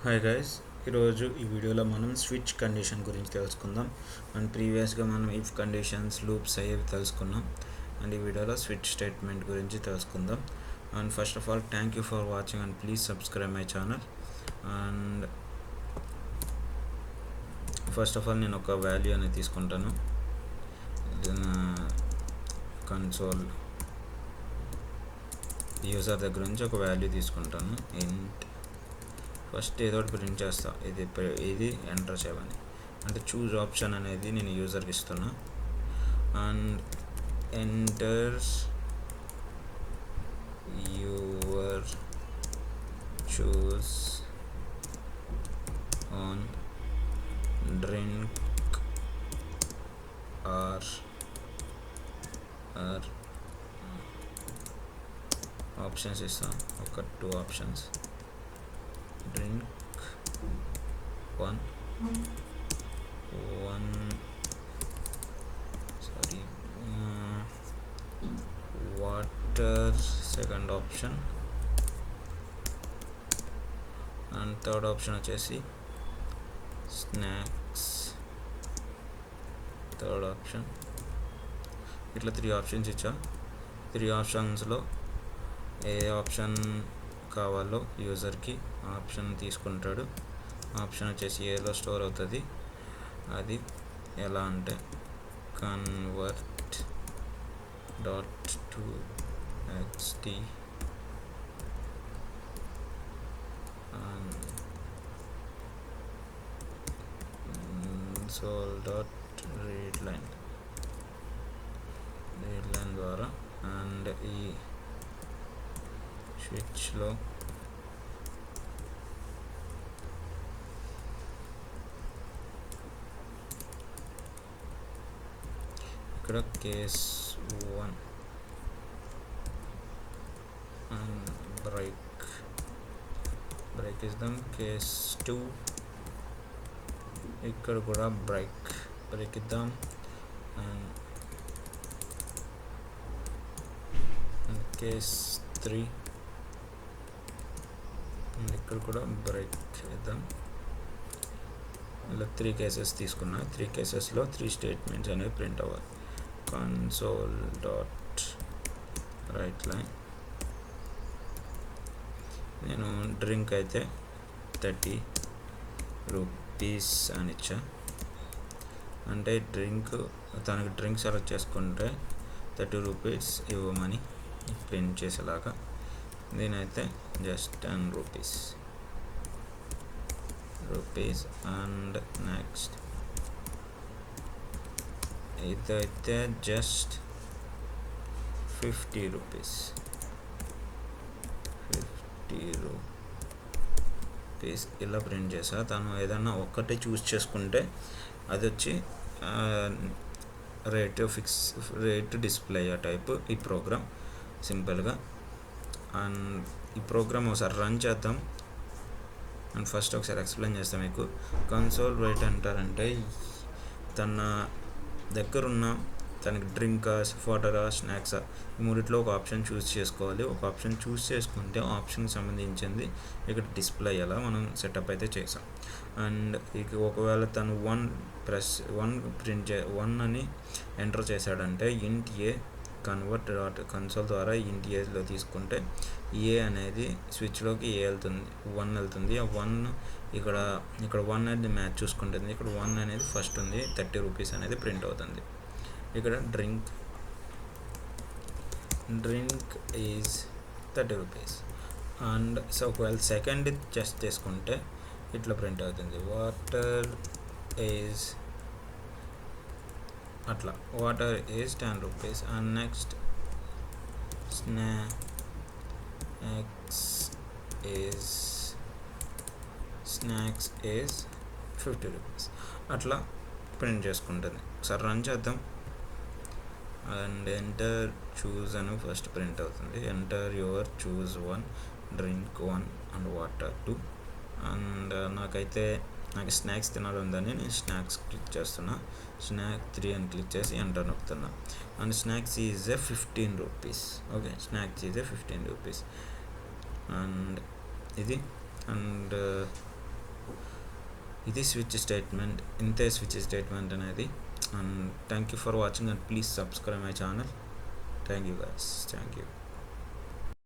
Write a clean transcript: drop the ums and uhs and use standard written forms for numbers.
Hi guys, ఈరోజు ఈ వీడియోలో మనం స్విచ్ కండిషన్ గురించి తెలుసుకుందాం. అండ్ ప్రీవియస్గా మనం ఇఫ్ కండిషన్స్, లూప్స్ అయ్యేవి తెలుసుకున్నాం. అండ్ ఈ వీడియోలో స్విచ్ స్టేట్మెంట్ గురించి తెలుసుకుందాం. And first of all thank you for watching and please subscribe my channel. And first of all నేను ఒక వాల్యూ అనేది తీసుకుంటాను. కన్సోల్ యూజర్ దగ్గర నుంచి ఒక వాల్యూ తీసుకుంటాను. ఇంట్ ఫస్ట్ ఏదో ఒకటి ప్రింట్ చేస్తా, ఇది ఎంటర్ చేయమని. అంటే చూజ్ ఆప్షన్ అనేది నేను యూజర్కి ఇస్తున్నా. And enters your choose on drink are options ఇస్తాం. ఒక 2 options, drink one water second option, and third option వచ్చేసి స్నాక్స్ థర్డ్ ఆప్షన్. ఇట్లా 3 ఆప్షన్స్ ఇచ్చా. 3 ఆప్షన్స్లో ఏ ఆప్షన్ కావాలో యూజర్కి ఆప్షన్ తీసుకుంటాడు. ఆప్షన్ వచ్చేసి ఏలో స్టోర్ అవుతుంది. అది ఎలా అంటే కన్వర్ట్ డాట్ టు ఎక్స్టీ సోల్ డాట్ రీడ్ లైన్ ద్వారా. అండ్ ఈ స్విచ్లో ఇక్కడ కేస్ 1 అండ్ బ్రేక్ ఇద్దాం. కేస్ 2 ఇక్కడ కూడా బ్రేక్ ఇద్దాం. అండ్ కేస్ 3 ఇక్కడ కూడా బ్రేక్ ఇద్దాం. ఇలా 3 కేసెస్ తీసుకున్నా. 3 కేసెస్లో 3 స్టేట్మెంట్స్ అనేవి ప్రింట్ అవ్వాలి. Console dot right line. నేను డ్రింక్ అయితే 30 రూపీస్ అని ఇచ్చా. అంటే తనకి డ్రింక్ సెలెక్ట్ చేసుకుంటే 30 రూపీస్ ఇవ్వమని ప్రింట్ చేసేలాగా. దీనైతే జస్ట్ 10 రూపీస్. అండ్ నెక్స్ట్ ఇదైతే జస్ట్ 50 రూపీస్. ఇలా ప్రింట్ చేసా. తను ఏదన్నా ఒక్కటే చూస్ చేసుకుంటే అది వచ్చి రేట్ డిస్ప్లే అయ్యే టైప్ ఈ ప్రోగ్రామ్ సింపుల్గా. అండ్ ఈ ప్రోగ్రామ్ ఒకసారి రన్ చేద్దాం. అండ్ ఫస్ట్ ఒకసారి ఎక్స్ప్లెయిన్ చేస్తాం మీకు. కన్సోల్ రైట్ అంటారంటే తన దగ్గరున్న తనకి డ్రింకా, వాటరా, స్నాక్సా ఈ మూడిట్లో ఒక ఆప్షన్ చూస్ చేసుకోవాలి. ఒక ఆప్షన్ చూస్ చేసుకుంటే ఆప్షన్కి సంబంధించింది ఇక్కడ డిస్ప్లే అయ్యేలా మనం సెటప్ అయితే చేసాం. అండ్ ఇక ఒకవేళ తను 1 అని ఎంటర్ చేశాడంటే ఇంట్ ఏ కన్వర్ట్ డాట్ కన్సోల్ ద్వారా ఇంట్ ఏలో తీసుకుంటే ఏ అనేది స్విచ్లోకి 1 వెళ్తుంది. ఆ 1 ఇక్కడ 1 అనేది మ్యాచ్ చూసుకుంటుంది. ఇక్కడ 1 అనేది ఫస్ట్ ఉంది. 30 రూపీస్ అనేది ప్రింట్ అవుతుంది. ఇక్కడ drink is 30 rupees. And so ఒకవేళ సెకండ్ చెక్ చేసుకుంటే ఇట్లా ప్రింట్ అవుతుంది. Water is 10 rupees. And next snacks is 50 rupees. అట్లా ప్రింట్ చేసుకుంటుంది. ఒకసారి రన్ చేద్దాం. అండ్ ఎంటర్ చూస్ అని ఫస్ట్ ప్రింట్ అవుతుంది. Enter your choose 1 drink 1 and water 2. And నాకు స్నాక్స్ తినాలని నేను స్నాక్స్ క్లిక్ చేస్తున్నా. స్నాక్ 3 అని క్లిక్ చేసి ఎంటర్ నొక్కుతున్నా. And snacks is 15 rupees. Okay, snacks is 15 rupees. And ఇది అండ్ ఇది స్విచ్ స్టేట్మెంట్, ఇంతే స్విచ్ స్టేట్మెంట్ అనేది. And thank you for watching and please subscribe my channel. Thank you guys, thank you.